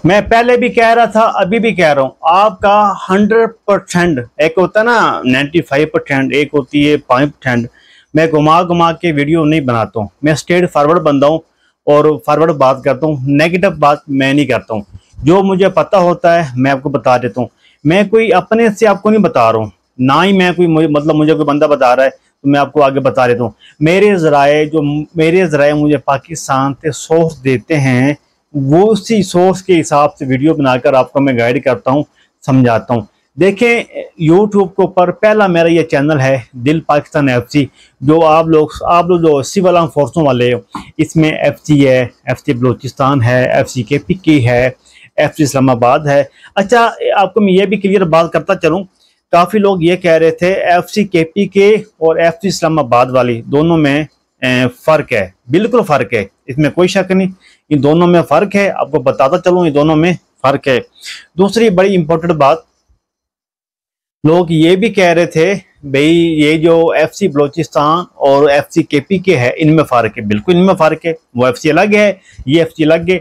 मैं पहले भी कह रहा था, अभी भी कह रहा हूँ, आपका 100%, एक होता है ना 95%, एक होती है 5%। मैं घुमा घुमा के वीडियो नहीं बनाता हूँ, मैं स्ट्रेट फॉरवर्ड बंदा हूँ और फॉरवर्ड बात करता हूँ, नेगेटिव बात मैं नहीं करता हूँ। जो मुझे पता होता है मैं आपको बता देता हूँ। मैं कोई अपने से आपको नहीं बता रहा हूँ, ना ही मैं कोई मुझे कोई बंदा बता रहा है तो मैं आपको आगे बता देता हूँ। मेरे ज़राए मुझे पाकिस्तान से सोर्स देते हैं, वो उसी सोर्स के हिसाब से वीडियो बनाकर आपको मैं गाइड करता हूँ, समझाता हूँ। देखें, यूट्यूब के ऊपर पहला मेरा ये चैनल है दिल पाकिस्तान FC। जो आप लोग जो सिविल आर्म फोर्सों वाले हो, इसमें FC है, FC बलूचिस्तान है, FC KPK है, FC इस्लामाबाद है। अच्छा, आपको मैं ये भी क्लियर बात करता चलूँ, काफ़ी लोग ये कह रहे थे FC KPK और FC इस्लामाबाद वाली दोनों में फ़र्क है। बिल्कुल फ़र्क है, इसमें कोई शक नहीं, इन दोनों में फ़र्क है। आपको बताता चलूँ, इन दोनों में फ़र्क है। दूसरी बड़ी इंपॉर्टेंट बात, लोग ये भी कह रहे थे भाई ये जो FC बलूचिस्तान और FC KPK है इनमें फ़र्क है। बिल्कुल इनमें फ़र्क है, वो FC अलग है, ये FC अलग है।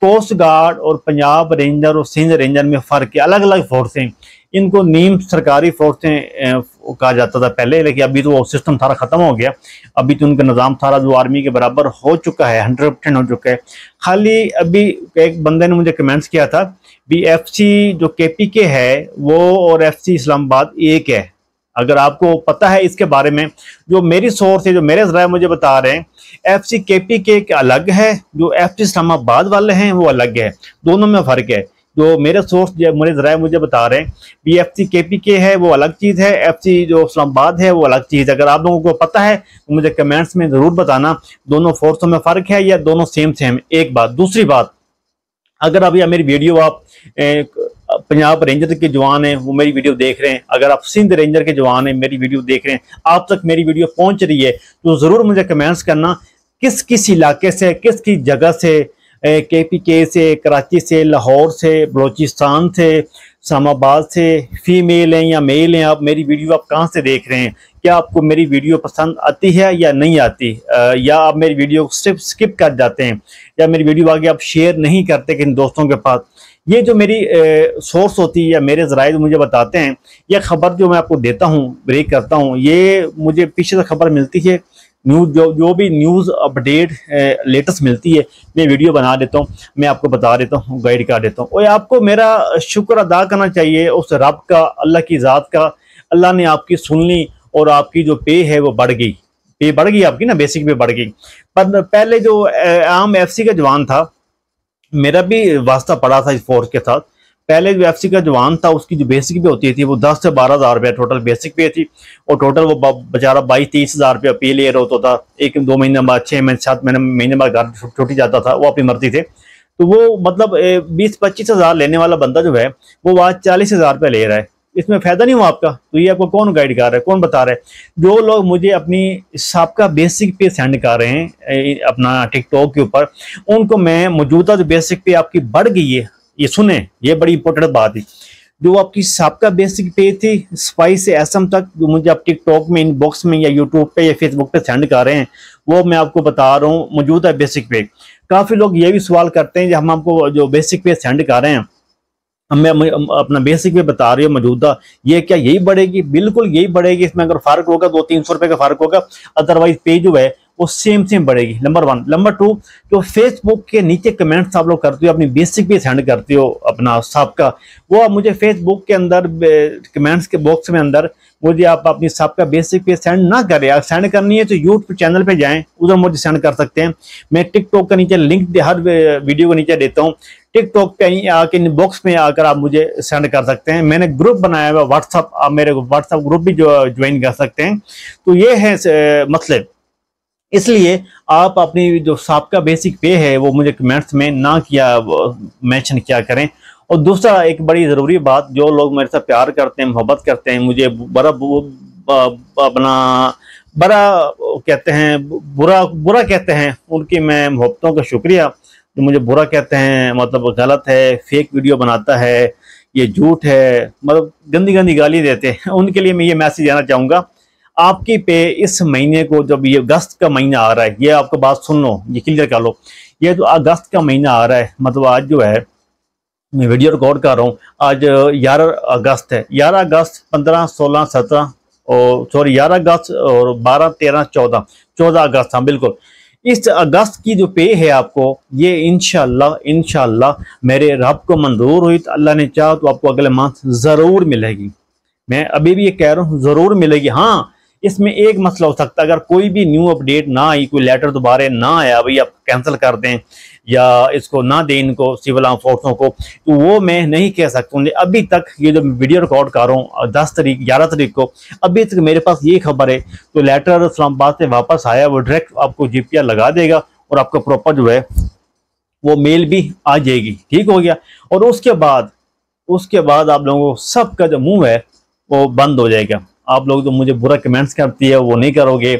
कोस्ट गार्ड और पंजाब रेंजर और सिंध रेंजर में फ़र्क है, अलग अलग फोर्सें। इनको नीम सरकारी फोर्सें कहा जाता था पहले, लेकिन अभी तो वो सिस्टम सारा ख़त्म हो गया। अभी तो उनका निज़ाम सारा जो आर्मी के बराबर हो चुका है, 100% हो चुका है। खाली अभी एक बंदे ने मुझे कमेंट्स किया था भी FC जो KPK है वो और FC इस्लामाबाद एक है। अगर आपको पता है इसके बारे में, जो मेरी सोर्स है, जो मेरे ज़राए मुझे बता रहे हैं, FC KPK के अलग है, जो FC इस्लामाबाद वाले हैं वो अलग है, दोनों में फ़र्क है। जो मेरे सोर्स मेरे ज़राए मुझे बता रहे हैं भी FC KPK है वो अलग चीज़ है, FC जो इस्लामाबाद है वो अलग चीज़ है। अगर आप लोगों को पता है तो मुझे कमेंट्स में ज़रूर बताना, दोनों फोर्सों में फ़र्क है या दोनों सेम सेम। एक बात। दूसरी बात, अगर अभी मेरी वीडियो आप पंजाब रेंजर के जवान हैं वो मेरी वीडियो देख रहे हैं, अगर आप सिंध रेंजर के जवान हैं मेरी वीडियो देख रहे हैं, आप तक मेरी वीडियो पहुंच रही है, तो ज़रूर मुझे कमेंट्स करना किस किस इलाके से, किस किस जगह से, KPK से, कराची से, लाहौर से, बलूचिस्तान से, इस्लामाबाद से फीमेल हैं या मेल हैं, आप मेरी वीडियो आप कहाँ से देख रहे हैं, क्या आपको मेरी वीडियो पसंद आती है या नहीं आती, या आप मेरी वीडियो को सिर्फ स्किप कर जाते हैं, या मेरी वीडियो आगे आप शेयर नहीं करते किन दोस्तों के पास। ये जो मेरी सोर्स होती है या मेरे ज़राए जो मुझे बताते हैं, यह खबर जो मैं आपको देता हूँ, ब्रेक करता हूँ, ये मुझे पीछे से खबर मिलती है, न्यूज़ जो भी न्यूज़ अपडेट लेटेस्ट मिलती है मैं वीडियो बना देता हूँ, मैं आपको बता देता हूँ, गाइड कर देता हूँ। और आपको मेरा शुक्र अदा करना चाहिए उस रब का, अल्लाह की ज़ात का। अल्लाह ने आपकी सुन ली और आपकी जो पे है वो बढ़ गई, पे बढ़ गई आपकी ना, बेसिक पे बढ़ गई। पर पहले जो आम FC का जवान था, मेरा भी वास्ता पड़ा था इस फोर्स के साथ। पहले जो FC का जवान था उसकी जो बेसिक पे होती थी वो 10 से 12 हज़ार रुपया टोटल बेसिक पे थी, और टोटल वो बेचारा 22-23 हज़ार रुपया पे ले रहा होता था। 1-2 महीने बाद, 6 महीने 7 महीने बाद घर छुट्टी जाता था, वो अपनी मर्जी थे। तो वो मतलब 20-25 हज़ार लेने वाला बंदा जो है वो आज 40 हज़ार रुपया ले रहा है, इसमें फ़ायदा नहीं हुआ आपका। तो ये आपको कौन गाइड कर रहा है, कौन बता रहा है? जो लोग मुझे अपनी सबका बेसिक पे सेंड कर रहे हैं अपना टिकटॉक के ऊपर, उनको मैं मौजूदा जो बेसिक पे आपकी बढ़ गई है, ये सुने, ये बड़ी इंपॉर्टेंट बात है। जो आपकी सबका बेसिक पे थी स्पाई से एसएम तक, जो मुझे आप टिकटॉक में, इनबॉक्स में या यूट्यूब पे या फेसबुक पे सेंड कर रहे हैं, वो मैं आपको बता रहा हूँ मौजूदा बेसिक पे। काफ़ी लोग ये भी सवाल करते हैं कि हम आपको जो बेसिक पे सेंड कर रहे हैं, मैं अपना बेसिक पे बता रही हूँ मौजूदा, ये क्या यही बढ़ेगी? बिल्कुल यही बढ़ेगी। इसमें अगर फ़र्क होगा 200-300 रुपये का फ़र्क होगा, अदरवाइज पे जो है वो सेम बढ़ेगी। नंबर 1। नंबर 2, जो फेसबुक के नीचे कमेंट्स आप लोग करते हो, अपनी बेसिक पे सेंड करते हो अपना सबका, वो आप मुझे फेसबुक के अंदर कमेंट्स के बॉक्स में अंदर मुझे आप अपनी सबका बेसिक पे सेंड ना करें। अगर सेंड करनी है तो यूट्यूब चैनल पे जाएं, उधर मुझे सेंड कर सकते हैं। मैं टिकटॉक का नीचे लिंक हर वीडियो के नीचे देता हूँ, टिकटॉक पे आके बॉक्स में आकर आप मुझे सेंड कर सकते हैं। मैंने ग्रुप बनाया हुआ व्हाट्सअप, आप मेरे व्हाट्सअप ग्रुप भी ज्वाइन कर सकते हैं। तो ये है मतलब, इसलिए आप अपनी जो सबका बेसिक पे है वो मुझे कमेंट्स में ना किया मेंशन किया करें। और दूसरा एक बड़ी ज़रूरी बात, जो लोग मेरे साथ प्यार करते हैं, मोहब्बत करते हैं, मुझे बड़ा कहते हैं, बुरा कहते हैं, उनकी मैं मोहब्बतों का शुक्रिया। जो मुझे बुरा कहते हैं, मतलब गलत है, फेक वीडियो बनाता है, ये झूठ है, मतलब गंदी गंदी गाली देते हैं, उनके लिए मैं ये मैसेज देना चाहूँगा। आपकी पे इस महीने को, जब ये अगस्त का महीना आ रहा है, ये आपको बात सुन लो, ये क्लियर कर लो, ये जो अगस्त का महीना आ रहा है, मतलब आज जो है मैं वीडियो रिकॉर्ड कर रहा हूँ आज 11 अगस्त है, 11 अगस्त 15 16 17 और सॉरी 11 अगस्त और 12 13 14 14 अगस्त, हाँ बिल्कुल। इस अगस्त की जो पे है आपको, ये इंशाल्लाह इंशाल्लाह मेरे रब को मंजूर हुई तो अल्लाह ने चाहा तो आपको अगले मंथ ज़रूर मिलेगी। मैं अभी भी ये कह रहा हूँ ज़रूर मिलेगी। हाँ, इसमें एक मसला हो सकता है, अगर कोई भी न्यू अपडेट ना आई, कोई लेटर दोबारा ना आया, भाई आप कैंसिल कर दें या इसको ना दें इनको सिविल फोर्सों को, तो वो मैं नहीं कह सकता हूँ। अभी तक ये जो वीडियो रिकॉर्ड कर रहा हूँ 10 तारीख 11 तारीख को, अभी तक मेरे पास ये खबर है तो लेटर इस्लामाबाद से वापस आया, वो डायरेक्ट आपको GPR लगा देगा और आपका प्रॉपर जो है वो मेल भी आ जाएगी। ठीक हो गया। और उसके बाद आप लोगों को सबका जो मुंह है वो बंद हो जाएगा। आप लोग तो मुझे बुरा कमेंट्स करती है वो नहीं करोगे,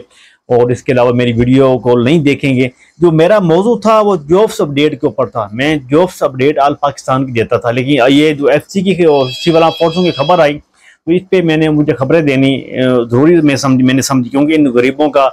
और इसके अलावा मेरी वीडियो को नहीं देखेंगे। जो मेरा मौजू था वो जॉब्स अपडेट के ऊपर था, मैं जॉब्स अपडेट आल पाकिस्तान की देता था, लेकिन ये जो FC की सिविल फोर्सों की खबर आई तो इस पे मुझे खबरें देनी ज़रूरी मैंने समझी, क्योंकि इन गरीबों का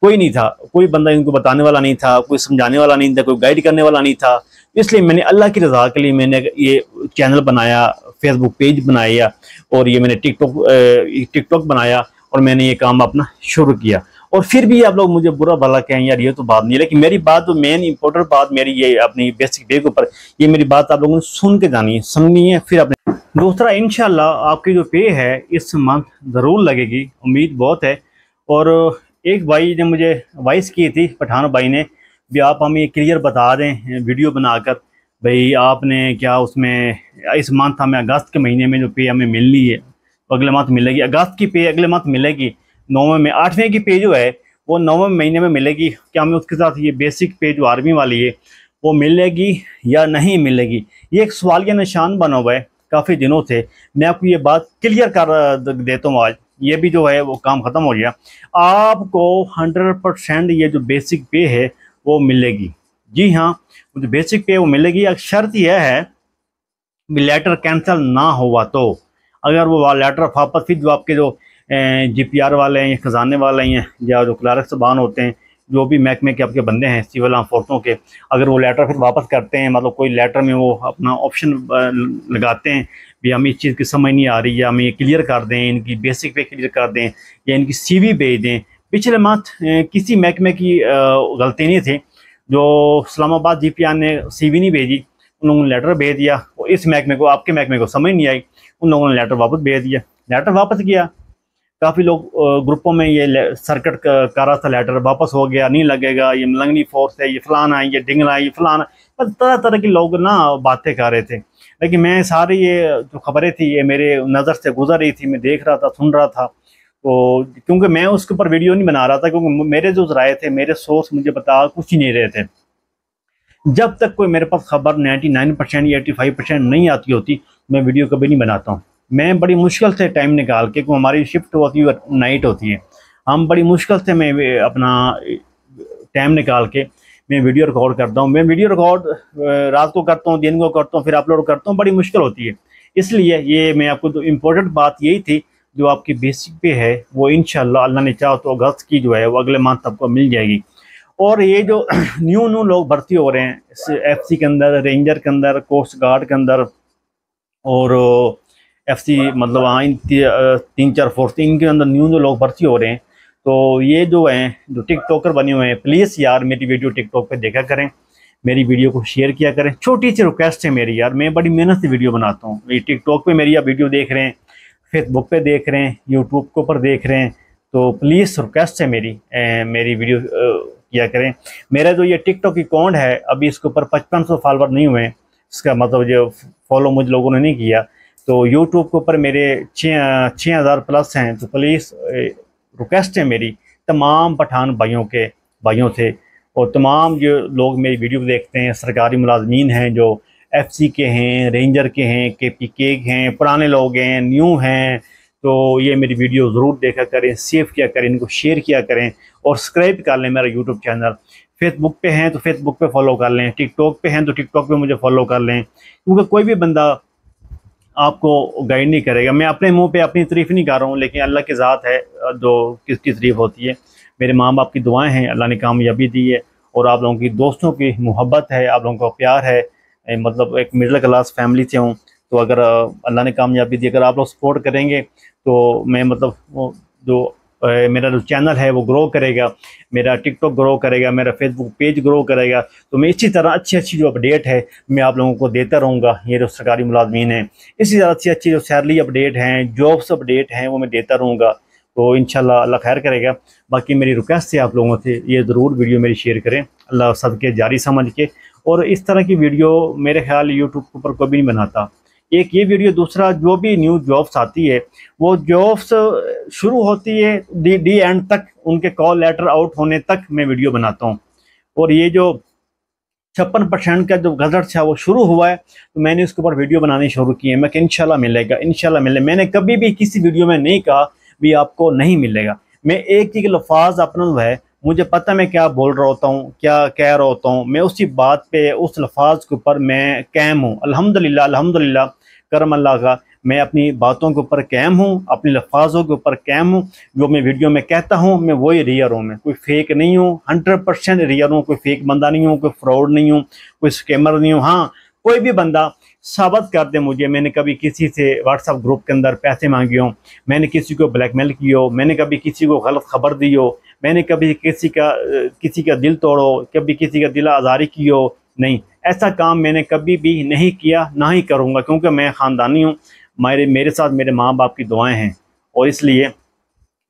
कोई नहीं था, कोई बंदा इनको बताने वाला नहीं था, कोई समझाने वाला नहीं था, कोई गाइड करने वाला नहीं था। इसलिए मैंने अल्लाह की रज़ा के लिए मैंने ये चैनल बनाया, फेसबुक पेज बनाया, और ये मैंने टिकटॉक बनाया, और मैंने ये काम अपना शुरू किया। और फिर भी आप लोग मुझे बुरा भला कहें यार ये तो बात नहीं है, लेकिन मेरी बात तो मेन इंपॉर्टेंट बात मेरी ये अपनी बेसिक पे के ऊपर, ये मेरी बात आप लोगों ने सुन के जानी है, समझनी है। फिर अपने दूसरा, इंशाल्लाह आपकी जो पे है इस मंथ ज़रूर लगेगी, उम्मीद बहुत है। और एक भाई ने मुझे वॉइस की थी, पठान भाई ने भी, आप हमें क्लियर बता दें वीडियो बनाकर, भाई आपने क्या उसमें इस मंथ हमें अगस्त के महीने में जो पे हमें मिलनी है तो अगले मंथ मिलेगी, अगस्त की पे अगले मंथ मिलेगी, 9वें में 8वें की पे जो है वो 9वें महीने में मिलेगी, क्या हमें उसके साथ ये बेसिक पे जो आर्मी वाली है वो मिलेगी या नहीं मिलेगी? ये एक सवालिया निशान बना हुआ है काफ़ी दिनों से। मैं आपको ये बात क्लियर कर देता हूँ, आज ये भी जो है वो काम ख़त्म हो गया। आपको 100% ये जो बेसिक पे है वो मिलेगी। जी हाँ, जो बेसिक पे वो मिलेगी। अब शर्त यह है भी लेटर कैंसिल ना हुआ तो, अगर वो लेटर वापस फिर जो आपके जो GPR वाले हैं या खजाने वाले हैं या जो क्लर्क साहबान होते हैं, जो भी महकमे के आपके बंदे हैं सिविल फोर्सों के, अगर वो लेटर फिर वापस करते हैं, मतलब कोई लेटर में वो अपना ऑप्शन लगाते हैं भी हमें इस चीज़ की समझ नहीं आ रही है, हमें ये क्लियर कर दें, इनकी बेसिक पे क्लियर कर दें या इनकी CV भेज दें। पिछले मंथ किसी महकमे की गलती नहीं थी, जो इस्लामाबाद GPR ने CV नहीं भेजी, उन लोगों ने लेटर भेज दिया, इस महकमे को आपके महकमे को समझ नहीं आई, उन लोगों ने लेटर वापस भेज दिया, लेटर वापस किया। काफ़ी लोग ग्रुपों में ये सर्किट कर रहा था, लेटर वापस हो गया, नहीं लगेगा, ये मलंगनी फोर्स है, ये फलाना है, ये डिंगला है, ये फलाना, बस तरह तरह के लोग ना बातें कर रहे थे। लेकिन मैं सारी ये जो खबरें थी ये मेरे नज़र से गुजर रही थी, मैं देख रहा था, सुन रहा था, तो क्योंकि मैं उसके ऊपर वीडियो नहीं बना रहा था, क्योंकि मेरे जो राय थे, मेरे सोर्स मुझे बता कुछ ही नहीं रहे थे। जब तक कोई मेरे पास खबर 99% या 85% नहीं आती होती, मैं वीडियो कभी नहीं बनाता हूँ। मैं बड़ी मुश्किल से टाइम निकाल के, क्योंकि हमारी शिफ्ट होती है नाइट होती है, हम बड़ी मुश्किल से मैं अपना टाइम निकाल के मैं वीडियो रिकॉर्ड करता हूँ। मैं वीडियो रिकॉर्ड रात को करता हूँ, दिन को करता हूँ, फिर अपलोड करता हूँ, बड़ी मुश्किल होती है। इसलिए ये मैं आपको तो इम्पोर्टेंट बात यही थी, जो आपकी बेसिक पे है वो इंशाल्लाह अल्लाह ने चाहा तो अगस्त की जो है वो अगले मंथ आपको मिल जाएगी। और ये जो न्यू लोग भर्ती हो रहे हैं FC के अंदर, रेंजर के अंदर, कोस्ट गार्ड के अंदर, और FC मतलब हाँ इन 3-4 फोर्स इनके अंदर न्यू लोग भर्ती हो रहे हैं, तो ये जो हैं जो टिकटॉकर बने हुए हैं, प्लीज़ यार मेरी वीडियो टिकटॉक पे देखा करें, मेरी वीडियो को शेयर किया करें। छोटी सी रिक्वेस्ट है मेरी यार, मैं बड़ी मेहनत से वीडियो बनाता हूँ। ये टिकटॉक पे मेरी आप वीडियो देख रहे हैं, फेसबुक पे देख रहे हैं, यूट्यूब के ऊपर देख रहे हैं, तो प्लीज़ रिक्वेस्ट है मेरी वीडियो किया करें। मेरा जो ये टिकटॉक अकाउंट है अभी इसके ऊपर 5500 फॉलोवर नहीं हुए, इसका मतलब जो फॉलो मुझ लोगों ने नहीं किया। तो यूट्यूब के ऊपर मेरे 6000 प्लस हैं। तो प्लीज़ रिक्वेस्ट है मेरी तमाम पठान भाइयों से, और तमाम जो लोग मेरी वीडियो देखते हैं, सरकारी मुलाजमीन हैं, जो FC के हैं, रेंजर के हैं, KPK के हैं, पुराने लोग हैं, न्यू हैं, तो ये मेरी वीडियो ज़रूर देखा करें, सेव किया करें, इनको शेयर किया करें, और सब्सक्राइब कर लें मेरा यूट्यूब चैनल। फेसबुक पे हैं तो फेसबुक पे फॉलो कर लें, टिकटॉक पे हैं तो टिकटॉक पे मुझे फॉलो कर लें, क्योंकि कोई भी बंदा आपको गाइड नहीं करेगा। मैं अपने मुंह पे अपनी तारीफ़ नहीं कर रहा हूँ, लेकिन अल्लाह की ज़ात है जो किसकी तारीफ़ होती है। मेरे माँ बाप की दुआएं हैं, अल्लाह ने कामयाबी दी है, और आप लोगों की दोस्तों की मोहब्बत है, आप लोगों का प्यार है, मतलब एक मिडिल क्लास फैमिली से हूँ। तो अगर अल्लाह ने कामयाबी दी, अगर आप लोग सपोर्ट करेंगे तो मैं मतलब जो मेरा जो चैनल है वो ग्रो करेगा, मेरा टिकटॉक ग्रो करेगा, मेरा फेसबुक पेज ग्रो करेगा। तो मैं इसी तरह अच्छी अच्छी जो अपडेट है मैं आप लोगों को देता रहूँगा। ये जो सरकारी मुलाजमीन हैं, इसी तरह अच्छी अच्छी जो सैलरी अपडेट हैं, जॉब्स अपडेट हैं, वो मैं देता रहूँगा। तो इंशाल्लाह अल्लाह खैर करेगा। बाकी मेरी रिक्वेस्ट है आप लोगों से, ये ज़रूर वीडियो मेरी शेयर करें अल्लाह सदके जारी समझ के। और इस तरह की वीडियो मेरे ख्याल यूट्यूब के ऊपर कभी नहीं बनाता। एक ये वीडियो, दूसरा जो भी न्यू जॉब्स आती है वो जॉब्स शुरू होती है डी एंड तक, उनके कॉल लेटर आउट होने तक मैं वीडियो बनाता हूँ। और ये जो 56% का जो गजट था वो शुरू हुआ है, तो मैंने उसके ऊपर वीडियो बनानी शुरू की है। मैं कि इंशाल्लाह मिलेगा, इंशाल्लाह मिले। मैंने कभी भी किसी वीडियो में नहीं कहा भी आपको नहीं मिलेगा। मैं एक एक लफ्ज़ अपना है, मुझे पता मैं क्या बोल रहा होता हूँ, क्या कह रहा होता हूँ, मैं उसी बात पे उस लफ्ज़ के ऊपर मैं कायम हूँ। अल्हम्दुलिल्लाह, अल्हम्दुलिल्लाह, करम अल्लाह का, मैं अपनी बातों के ऊपर कायम हूँ, अपने लफ्ज़ों के ऊपर कायम हूँ। जो मैं वीडियो में कहता हूँ मैं वही रियल हूँ, मैं कोई फेक नहीं हूँ, 100% रियल हूँ। कोई फेक बंदा नहीं हूँ, कोई फ्रॉड नहीं हूँ, कोई स्कैमर नहीं हूँ। हाँ, कोई भी बंदा साबित कर दे मुझे मैंने कभी किसी से व्हाट्सएप ग्रुप के अंदर पैसे मांगे हों, मैंने किसी को ब्लैकमेल किया हो, मैंने कभी किसी को गलत खबर दी हो, मैंने कभी किसी का दिल तोड़ो, कभी किसी का दिल आज़ारी की हो, नहीं, ऐसा काम मैंने कभी भी नहीं किया, ना ही करूँगा। क्योंकि मैं ख़ानदानी हूँ, मेरे साथ मेरे माँ बाप की दुआएं हैं। और इसलिए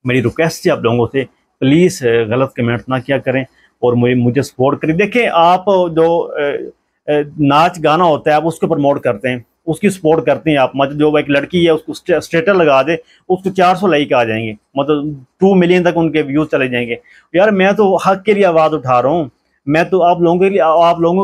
मेरी रिक्वेस्ट है आप लोगों से, प्लीज़ गलत कमेंट ना किया करें और मुझे सपोर्ट करें। देखें, आप जो नाच गाना होता है आप उसको प्रमोट करते हैं, उसकी सपोर्ट करते हैं आप। मतलब जो एक लड़की है उसको स्टेटस लगा दे, उसको 400 लाइक आ जाएंगे, मतलब 2 मिलियन तक उनके व्यूज़ चले जाएंगे। यार मैं तो हक के लिए आवाज़ उठा रहा हूँ, मैं तो आप लोगों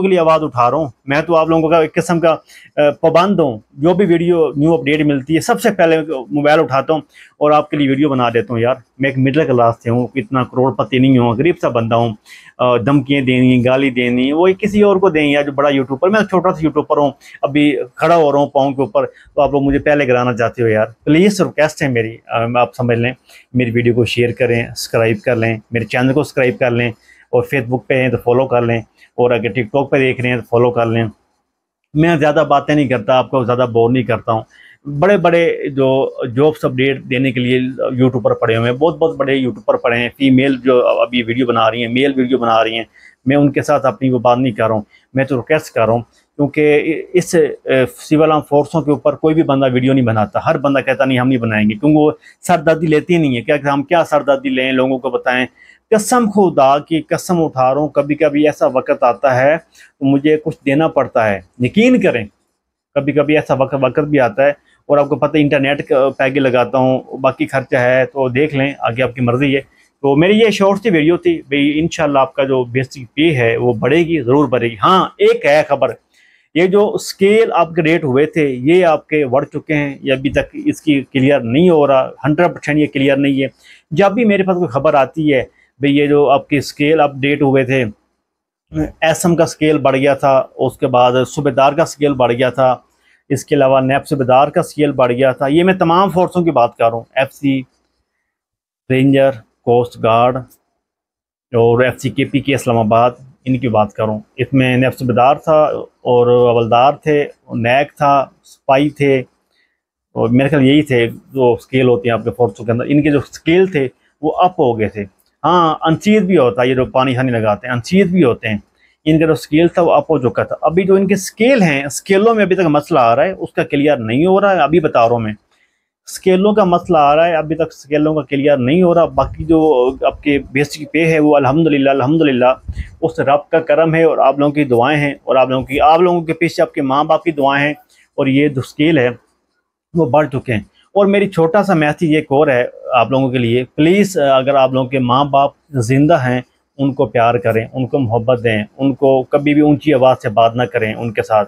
के लिए आवाज़ उठा रहा हूँ। मैं तो आप लोगों का एक किस्म का पाबंद हूँ। जो भी वीडियो न्यू अपडेट मिलती है सबसे पहले मोबाइल उठाता हूँ और आपके लिए वीडियो बना देता हूँ। यार मैं एक मिडिल क्लास से हूँ, इतना करोड़पति नहीं हूँ, गरीब सा बंदा हूँ। धमकियाँ देनी, गाली देनी, वो किसी और को दें। या जो बड़ा यूट्यूबर, मैं छोटा सा यूट्यूबर हूँ, अभी खड़ा हो रहा हूँ पाँव के ऊपर, तो आप लोग मुझे पहले गिराना चाहते हो। यार प्लीज़ रिक्वेस्ट है मेरी, आप समझ लें, मेरी वीडियो को शेयर करें, सब्सक्राइब कर लें, मेरे चैनल को सब्सक्राइब कर लें, और फेसबुक पे हैं तो फॉलो कर लें, और अगर टिकटॉक पे देख रहे हैं तो फॉलो कर लें। मैं ज़्यादा बातें नहीं करता, आपको ज़्यादा बोर नहीं करता हूँ। बड़े बड़े जो जॉब्स अपडेट देने के लिए यूट्यूबर पड़े हुए हैं, बहुत बहुत बड़े यूट्यूबर पड़े हैं। फीमेल जो अभी वीडियो बना रही हैं, मेल वीडियो बना रही हैं, मैं उनके साथ अपनी वो बात नहीं कर रहा हूँ, मैं तो रिक्वेस्ट कर रहा हूँ। क्योंकि इस सिविल आर्म फोर्सों के ऊपर कोई भी बंदा वीडियो नहीं बनाता। हर बंदा कहता नहीं हम नहीं बनाएंगे, क्योंकि वो सरदर्दी लेती नहीं है। क्या हम क्या सरदर्दी लें, लोगों को बताएं। कसम खुदा की कसम उठा रहा हूँ, कभी कभी ऐसा वक्त आता है तो मुझे कुछ देना पड़ता है, यकीन करें। कभी कभी ऐसा वक्त भी आता है, और आपको पता है इंटरनेट का पैके लगाता हूँ, बाकी खर्चा है तो देख लें, आगे आपकी मर्ज़ी है। तो मेरी ये शॉर्ट सी वीडियो थी भाई, इंशाल्लाह आपका जो बेसिक पे है वो बढ़ेगी, ज़रूर बढ़ेगी। हाँ, एक है खबर, ये जो स्केल अपग्रेड हुए थे ये आपके बढ़ चुके हैं, ये अभी तक इसकी क्लियर नहीं हो रहा, 100% ये क्लियर नहीं है। जब भी मेरे पास कोई खबर आती है भाई ये जो आपके स्केल अपडेट हुए थे, एसएम का स्केल बढ़ गया था, उसके बाद सूबेदार का स्केल बढ़ गया था, इसके अलावा नैब सूबेदार का स्केल बढ़ गया था। ये मैं तमाम फोर्सों की बात कर रहा हूँ, एफसी, रेंजर, कोस्ट गार्ड और FCKP के इस्लामाबाद, इनकी बात कर रहा हूँ। इसमें नैब सूबेदार था और हवलदार थे, नैक था, सिपाही थे, और मेरे ख्याल यही थे जो स्केल होते हैं आपके फोर्सों के अंदर। इनके जो स्केल थे वो अप हो गए थे। हाँ, अनसीज भी होता है, ये जो पानी हानी लगाते हैं अनसीज भी होते हैं। इनका जो स्केल था वो अप हो चुका था। अभी जो इनके स्केल हैं, स्केलों में अभी तक मसला आ रहा है, उसका क्लियर नहीं हो रहा है। अभी बता रहा हूँ मैं, स्केलों का मसला आ रहा है, अभी तक स्केलों का क्लियर नहीं हो रहा। बाकी जो आपके बेसिक पे है वो अल्हम्दुलिल्लाह अल्हम्दुलिल्लाह उस रब का करम है, और आप लोगों की दुआएं हैं, और आप लोगों के पीछे आपके माँ बाप की दुआएं हैं, और ये जो स्केल है वो बढ़ चुके हैं। और मेरी छोटा सा मैसेज एक और है आप लोगों के लिए, प्लीज़ अगर आप लोगों के माँ बाप जिंदा हैं उनको प्यार करें, उनको मोहब्बत दें, उनको कभी भी ऊंची आवाज़ से बात ना करें उनके साथ।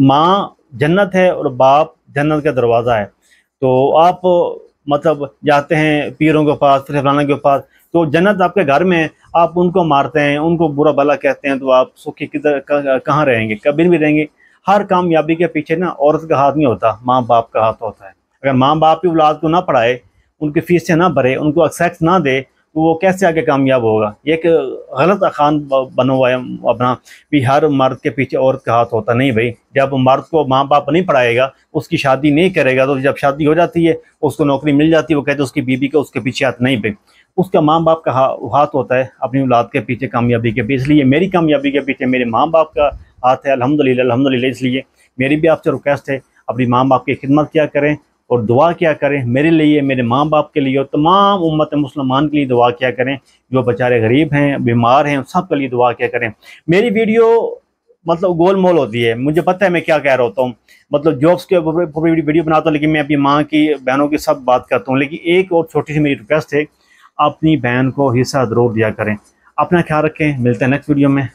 माँ जन्नत है और बाप जन्नत का दरवाज़ा है। तो आप मतलब जाते हैं पीरों के पास, फिर फलाना के पास, तो जन्नत आपके घर में है, आप उनको मारते हैं, उनको बुरा भला कहते हैं, तो आप सुखी किधर कहाँ रहेंगे, कभी नहीं रहेंगे। हर कामयाबी के पीछे ना औरत का हाथ नहीं होता, माँ बाप का हाथ होता है। अगर माँ बाप की औलाद को ना पढ़ाए, उनकी फीसें ना भरे, उनको एक्सेस ना दे, तो वो कैसे आगे कामयाब होगा। ये एक गलत अखान बना हुआ है अपना भी हर मर्द के पीछे औरत का हाथ होता। नहीं भाई, जब मर्द को माँ बाप नहीं पढ़ाएगा, उसकी शादी नहीं करेगा, तो जब शादी हो जाती है उसको नौकरी मिल जाती है, वो कहते हैं उसकी बीबी का उसके पीछे हाथ नहीं भाई, उसका माँ बाप का हाथ होता है अपनी औलाद के पीछे कामयाबी के पीछे। इसलिए मेरी कामयाबी के पीछे मेरे माँ बाप का हाथ है, अल्हम्दुलिल्लाह अल्हम्दुलिल्लाह। इसलिए मेरी भी आपसे रिक्वेस्ट है, अपनी माँ बाप की खिदमत क्या करें और दुआ क्या करें, मेरे लिए, मेरे माँ बाप के लिए और तमाम उम्मत मुसलमान के लिए दुआ क्या करें, जो बेचारे गरीब हैं, बीमार हैं, सब के लिए दुआ क्या करें। मेरी वीडियो मतलब गोल मोल होती है, मुझे पता है मैं क्या कह रहा होता हूँ, मतलब जॉब्स के ऊपर वीडियो बनाता हूँ, लेकिन मैं अपनी माँ की, बहनों की सब बात करता हूँ। लेकिन एक और छोटी सी मेरी रिक्वेस्ट है, अपनी बहन को हिस्सा ज़रूर दिया करें। अपना ख्याल रखें, मिलते हैं नेक्स्ट वीडियो में।